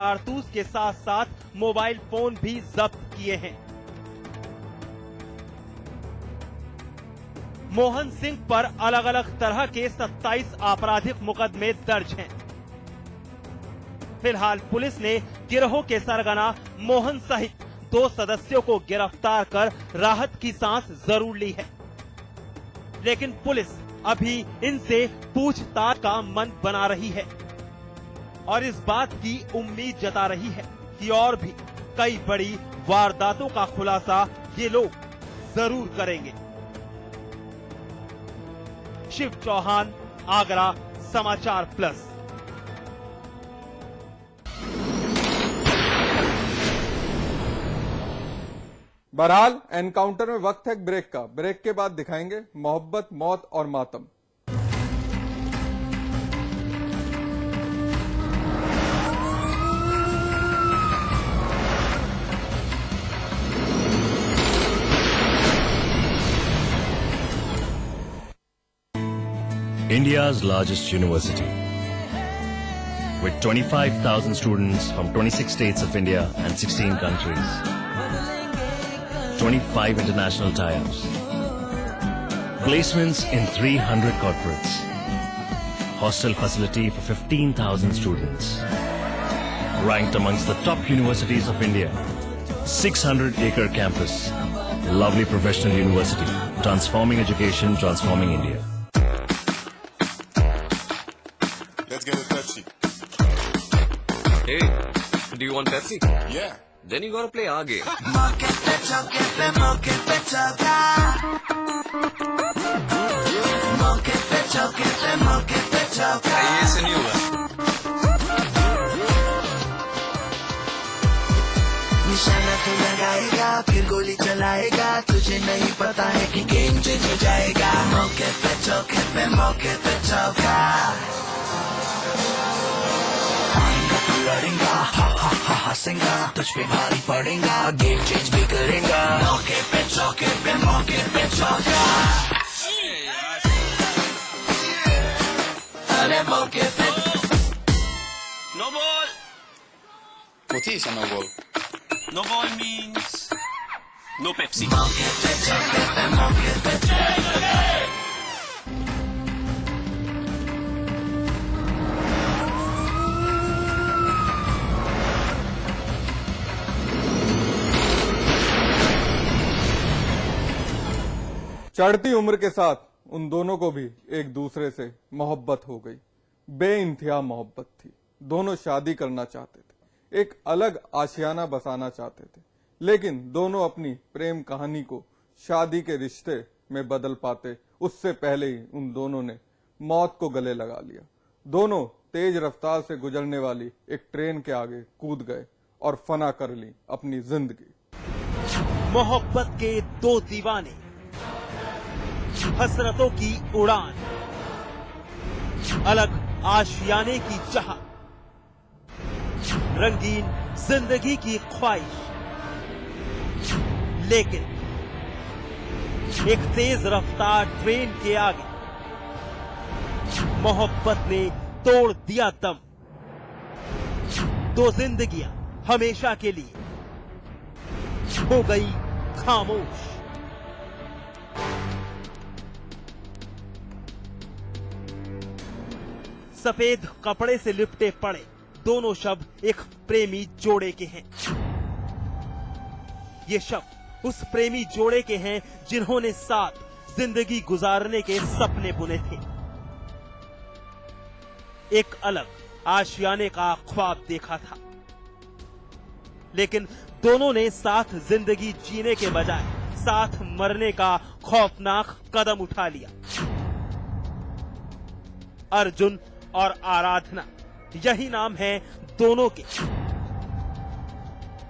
कारतूस के साथ साथ मोबाइल फोन भी जब्त किए हैं। मोहन सिंह पर अलग अलग तरह के 27 आपराधिक मुकदमे दर्ज हैं। फिलहाल पुलिस ने गिरोह के सरगना मोहन सहित 2 सदस्यों को गिरफ्तार कर राहत की सांस जरूर ली है, लेकिन पुलिस अभी इनसे पूछताछ का मन बना रही है और इस बात की उम्मीद जता रही है कि और भी कई बड़ी वारदातों का खुलासा ये लोग जरूर करेंगे। शिव चौहान, आगरा समाचार प्लस। बहरहाल एनकाउंटर में वक्त है ब्रेक का। ब्रेक के बाद दिखाएंगे मोहब्बत, मौत और मातम। India's largest university, with 25,000 students from 26 states of India and 16 countries, 25 international tie-ups, placements in 300 corporates, hostel facility for 15,000 students, ranked amongst the top universities of India, 600-acre campus, lovely professional university, transforming education, transforming India. Let's get a Pepsi. Hey, do you want Pepsi? Yeah. Then you gotta play our game. ये से नहीं होगा। निशाना तो लगाएगा, फिर गोली चलाएगा, तुझे नहीं पता है कि गेम चेंज हो जाएगा। मौके पे चौका लड़ेगा, हंसेगा, तुझ पे भारी पड़ेगा, गेम चेंज भी करेगा। मौके पे चौका, अरे मौके पे। No ball. What is a no ball? No ball means no Pepsi. मौके पे चढ़ती उम्र के साथ उन दोनों को भी एक दूसरे से मोहब्बत हो गई। बेइंतहा मोहब्बत थी। दोनों शादी करना चाहते थे, एक अलग आशियाना बसाना चाहते थे, लेकिन दोनों अपनी प्रेम कहानी को शादी के रिश्ते में बदल पाते उससे पहले ही उन दोनों ने मौत को गले लगा लिया। दोनों तेज रफ्तार से गुजरने वाली एक ट्रेन के आगे कूद गए और फना कर ली अपनी जिंदगी। मोहब्बत के 2 दीवाने, हसरतों की उड़ान, अलग आशियाने की चाह, रंगीन जिंदगी की ख्वाहिश, लेकिन एक तेज रफ्तार ट्रेन के आगे मोहब्बत ने तोड़ दिया दम। 2 जिंदगियां हमेशा के लिए हो गई खामोश। सफेद कपड़े से लिपटे पड़े दोनों शव एक प्रेमी जोड़े के हैं। ये शव उस प्रेमी जोड़े के हैं जिन्होंने साथ जिंदगी गुजारने के सपने बुने थे, एक अलग आशियाने का ख्वाब देखा था, लेकिन दोनों ने साथ जिंदगी जीने के बजाय साथ मरने का खौफनाक कदम उठा लिया। अर्जुन और आराधना, यही नाम है दोनों के।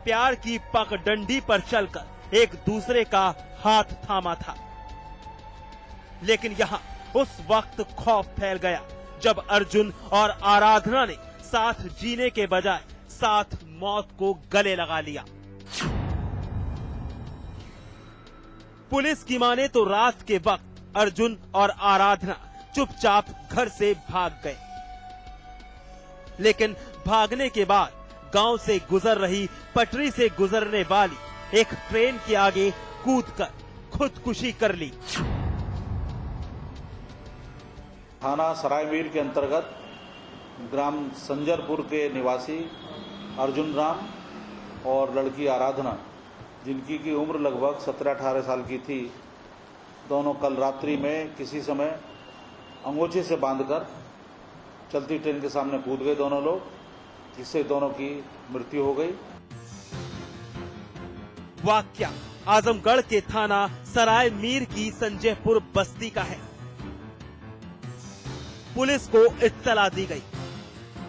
प्यार की पगडंडी पर चलकर एक दूसरे का हाथ थामा था, लेकिन यहां उस वक्त खौफ फैल गया जब अर्जुन और आराधना ने साथ जीने के बजाय साथ मौत को गले लगा लिया। पुलिस की माने तो रात के वक्त अर्जुन और आराधना चुपचाप घर से भाग गए, लेकिन भागने के बाद गांव से गुजर रही पटरी से गुजरने वाली एक ट्रेन के आगे कूदकर खुदकुशी कर ली। थाना सरायमीर के अंतर्गत ग्राम संजरपुर के निवासी अर्जुन राम और लड़की आराधना, जिनकी की उम्र लगभग 17-18 साल की थी, दोनों कल रात्रि में किसी समय अंगोछे से बांधकर चलती ट्रेन के सामने कूद गए दोनों लोग, जिससे दोनों की मृत्यु हो गई। वाकया आजमगढ़ के थाना सराय मीर की संजयपुर बस्ती का है। पुलिस को इत्तला दी गई।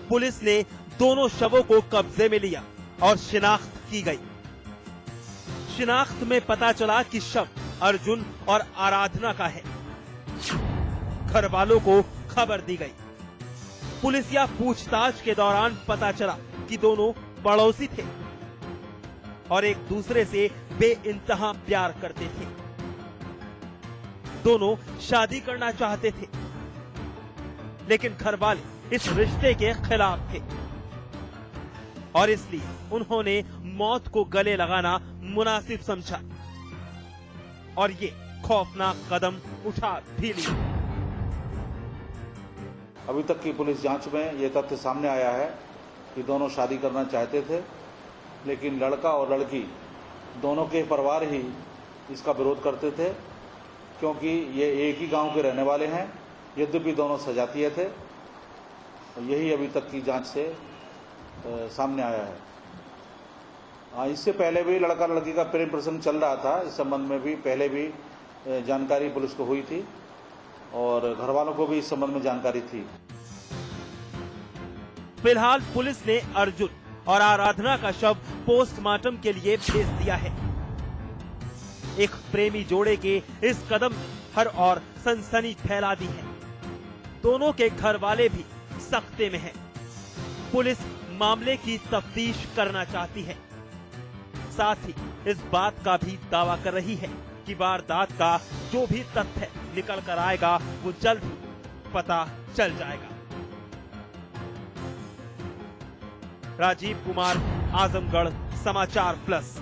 पुलिस ने दोनों शवों को कब्जे में लिया और शिनाख्त की गई। शिनाख्त में पता चला कि शव अर्जुन और आराधना का है। घर वालों को खबर दी गई। पुलिसिया पूछताछ के दौरान पता चला कि दोनों पड़ोसी थे और एक दूसरे से बेइंतहा प्यार करते थे। दोनों शादी करना चाहते थे, लेकिन घर वाले इस रिश्ते के खिलाफ थे और इसलिए उन्होंने मौत को गले लगाना मुनासिब समझा और ये खौफनाक कदम उठा भी लिया। अभी तक की पुलिस जांच में ये तथ्य सामने आया है कि दोनों शादी करना चाहते थे, लेकिन लड़का और लड़की दोनों के परिवार ही इसका विरोध करते थे, क्योंकि ये एक ही गांव के रहने वाले हैं, यद्यपि दोनों सजातीय थे। यही अभी तक की जांच से सामने आया है। इससे पहले भी लड़का लड़की का प्रेम प्रसंग चल रहा था। इस संबंध में भी पहले भी जानकारी पुलिस को हुई थी और घर वालों को भी इस संबंध में जानकारी थी। फिलहाल पुलिस ने अर्जुन और आराधना का शव पोस्टमार्टम के लिए भेज दिया है। एक प्रेमी जोड़े के इस कदम ने हर और सनसनी फैला दी है। दोनों के घर वाले भी सख्ते में हैं। पुलिस मामले की तफ्तीश करना चाहती है। साथ ही इस बात का भी दावा कर रही है कि वारदात का जो भी तथ्य निकल कर आएगा वो जल्द ही पता चल जाएगा। राजीव कुमार, आजमगढ़ समाचार प्लस।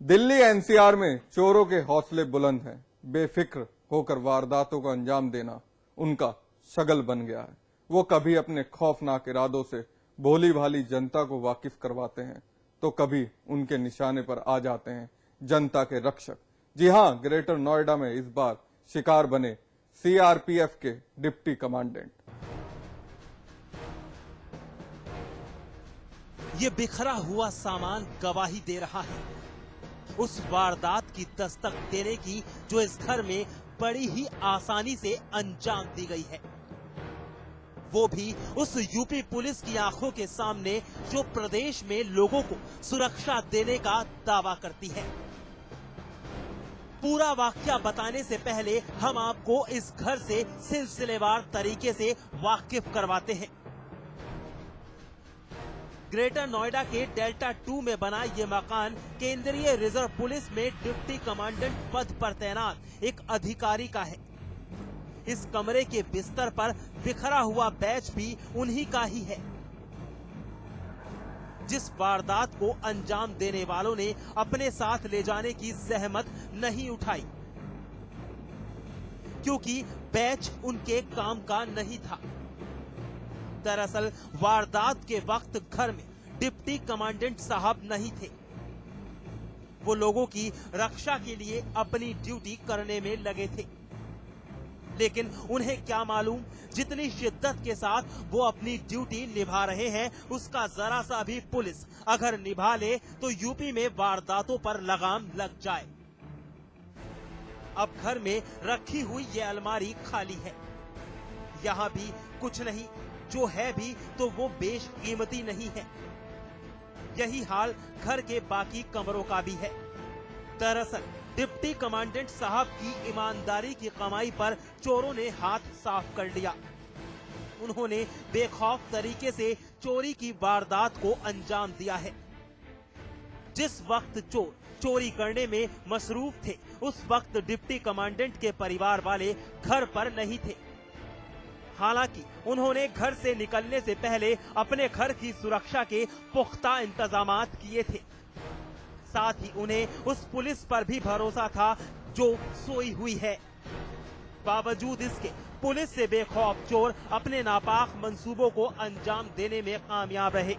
दिल्ली एनसीआर में चोरों के हौसले बुलंद हैं। बेफिक्र होकर वारदातों को अंजाम देना उनका शगल बन गया है। वो कभी अपने खौफनाक इरादों से भोली भाली जनता को वाकिफ करवाते हैं, तो कभी उनके निशाने पर आ जाते हैं जनता के रक्षक। जी हां, ग्रेटर नोएडा में इस बार शिकार बने सीआरपीएफ के डिप्टी कमांडेंट। ये बिखरा हुआ सामान गवाही दे रहा है उस वारदात की दस्तक देने की जो इस घर में बड़ी ही आसानी से अंजाम दी गई है, वो भी उस यूपी पुलिस की आंखों के सामने जो प्रदेश में लोगों को सुरक्षा देने का दावा करती है। पूरा वाकया बताने से पहले हम आपको इस घर से सिलसिलेवार तरीके से वाकिफ करवाते हैं। ग्रेटर नोएडा के डेल्टा 2 में बना ये मकान केंद्रीय रिजर्व पुलिस में डिप्टी कमांडेंट पद पर तैनात एक अधिकारी का है। इस कमरे के बिस्तर पर बिखरा हुआ बैच भी उन्हीं का ही है। जिस वारदात को अंजाम देने वालों ने अपने साथ ले जाने की जहमत नहीं उठाई, क्योंकि बैच उनके काम का नहीं था। दरअसल वारदात के वक्त घर में डिप्टी कमांडेंट साहब नहीं थे। वो लोगों की रक्षा के लिए अपनी ड्यूटी करने में लगे थे, लेकिन उन्हें क्या मालूम जितनी शिद्दत के साथ वो अपनी ड्यूटी निभा रहे हैं, उसका जरा सा भी पुलिस अगर निभा ले तो यूपी में वारदातों पर लगाम लग जाए। अब घर में रखी हुई ये अलमारी खाली है। यहाँ भी कुछ नहीं, जो है भी तो वो बेशकीमती नहीं है। यही हाल घर के बाकी कमरों का भी है। दरअसल डिप्टी कमांडेंट साहब की ईमानदारी की कमाई पर चोरों ने हाथ साफ कर लिया। उन्होंने बेखौफ तरीके से चोरी की वारदात को अंजाम दिया है। जिस वक्त चोर चोरी करने में मसरूफ थे। उस वक्त डिप्टी कमांडेंट के परिवार वाले घर पर नहीं थे। हालांकि उन्होंने घर से निकलने से पहले अपने घर की सुरक्षा के पुख्ता इंतजामात किए थे। साथ ही उन्हें उस पुलिस पर भी भरोसा था जो सोई हुई है। बावजूद इसके पुलिस से बेखौफ चोर अपने नापाक मंसूबों को अंजाम देने में कामयाब रहे।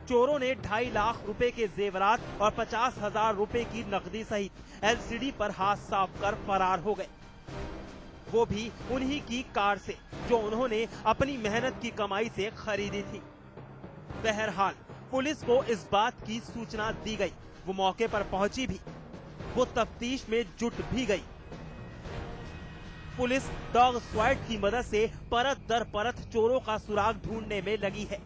चोरों ने 2.5 लाख रुपए के जेवरात और 50,000 रुपए की नकदी सहित एलसीडी पर हाथ साफ कर फरार हो गए, वो भी उन्हीं की कार से जो उन्होंने अपनी मेहनत की कमाई से खरीदी थी। बहरहाल पुलिस को इस बात की सूचना दी गई, वो मौके पर पहुंची भी, वो तफ्तीश में जुट भी गई। पुलिस डॉग स्क्वाड की मदद से परत दर परत चोरों का सुराग ढूंढने में लगी है।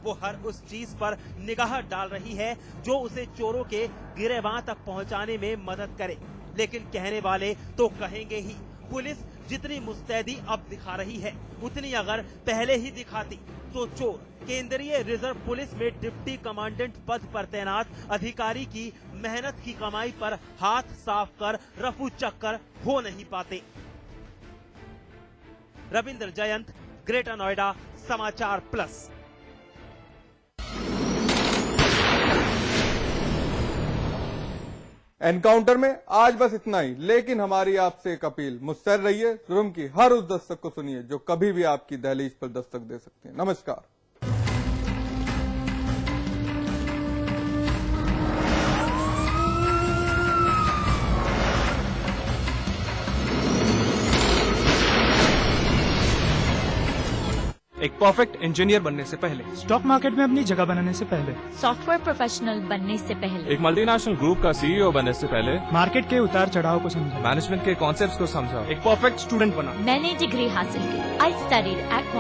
वो हर उस चीज पर निगाह डाल रही है जो उसे चोरों के गिरेबान तक पहुंचाने में मदद करे। लेकिन कहने वाले तो कहेंगे ही, पुलिस जितनी मुस्तैदी अब दिखा रही है उतनी अगर पहले ही दिखाती तो चोर केंद्रीय रिजर्व पुलिस में डिप्टी कमांडेंट पद पर तैनात अधिकारी की मेहनत की कमाई पर हाथ साफ कर रफू चक्कर हो नहीं पाते। रविंद्र जयंत, ग्रेटर नोएडा, समाचार प्लस। एनकाउंटर में आज बस इतना ही, लेकिन हमारी आपसे एक अपील, मुस्तैद रहिए। जुर्म की हर उस दस्तक को सुनिए जो कभी भी आपकी दहलीज पर दस्तक दे सकती है। नमस्कार। एक परफेक्ट इंजीनियर बनने से पहले, स्टॉक मार्केट में अपनी जगह बनाने से पहले, सॉफ्टवेयर प्रोफेशनल बनने से पहले, एक मल्टीनेशनल ग्रुप का सीईओ बनने से पहले, मार्केट के उतार चढ़ाव को समझा, मैनेजमेंट के कॉन्सेप्ट्स को समझा, एक परफेक्ट स्टूडेंट बना। मैंने डिग्री हासिल की। I studied at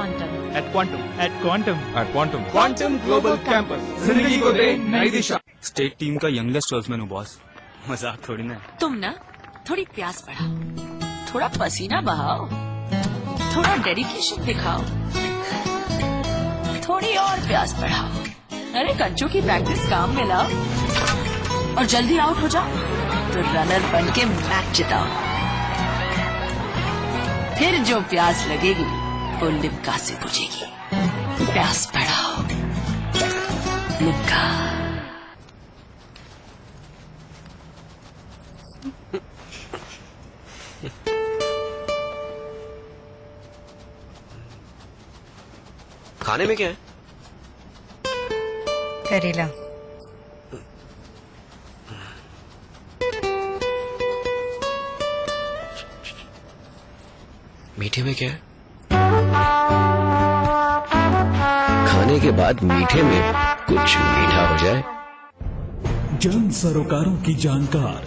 quantum global campus, जिंदगी को दे नई दिशा। स्टेट टीम का यंगेस्ट सेल्समैन हूँ बॉस, मजाक थोड़ी ना। तुम ना थोड़ी प्यास बढ़ाओ, थोड़ा पसीना बहाओ, थोड़ा डेडिकेशन दिखाओ, थोड़ी और प्यास बढ़ाओ। अरे कंचू की प्रैक्टिस काम में लाओ और जल्दी आउट हो जाओ तो रनर बन के मैच जिताओ। फिर जो प्यास लगेगी वो लिम्का से बुझेगी। प्यास बढ़ाओ, लिम्का। खाने में क्या है? करेला। मीठे में क्या है? खाने के बाद मीठे में कुछ मीठा हो जाए। जन सरोकारों की जानकार,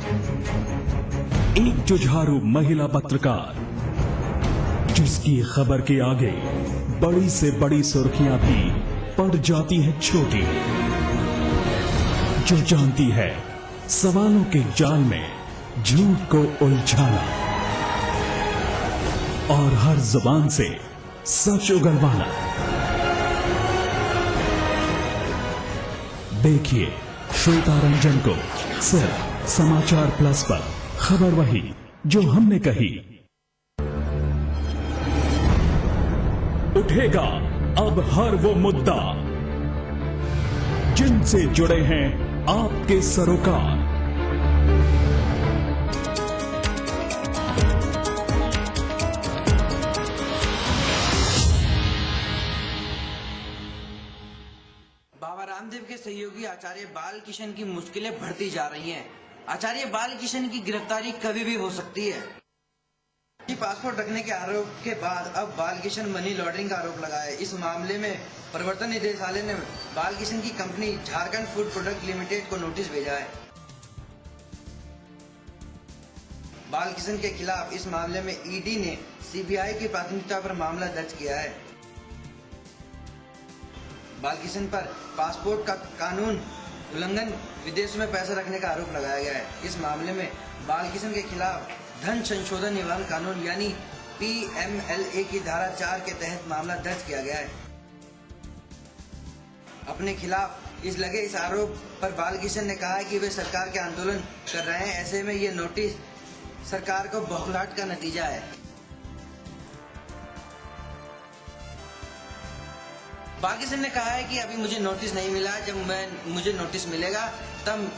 एक जुझारू महिला पत्रकार, जिसकी खबर के आगे बड़ी से बड़ी सुर्खियां भी पड़ जाती हैं छोटी, जो जानती है सवालों के जाल में झूठ को उलझाना और हर जुबान से सच उगलवाना। देखिए श्वेता रंजन को सिर्फ समाचार प्लस पर। खबर वही जो हमने कही। उठेगा अब हर वो मुद्दा जिनसे जुड़े हैं आपके सरोकार। बाबा रामदेव के सहयोगी आचार्य बाल किशन की मुश्किलें बढ़ती जा रही हैं। आचार्य बाल किशन की गिरफ्तारी कभी भी हो सकती है। पासपोर्ट रखने के आरोप के बाद अब बाल किशन मनी लॉन्ड्रिंग का आरोप लगा है। इस मामले में प्रवर्तन निदेशालय ने बाल किशन की company Jharkhand food product limited को नोटिस भेजा है। बाल किशन के खिलाफ इस मामले में ईडी ने सीबीआई की प्राथमिकता पर मामला दर्ज किया है। बाल किशन पर पासपोर्ट का कानून उल्लंघन, विदेश में पैसा रखने का आरोप लगाया गया है। इस मामले में बाल किशन के खिलाफ धन संशोधन निवारण कानून यानी PMLA की धारा 4 के तहत मामला दर्ज किया गया है। अपने खिलाफ इस आरोप पर बालकिशन ने कहा है कि वे सरकार के आंदोलन कर रहे हैं। ऐसे में ये नोटिस सरकार को बौखलाहट का नतीजा है। बालकिशन ने कहा है कि अभी मुझे नोटिस नहीं मिला, जब मुझे नोटिस मिलेगा तब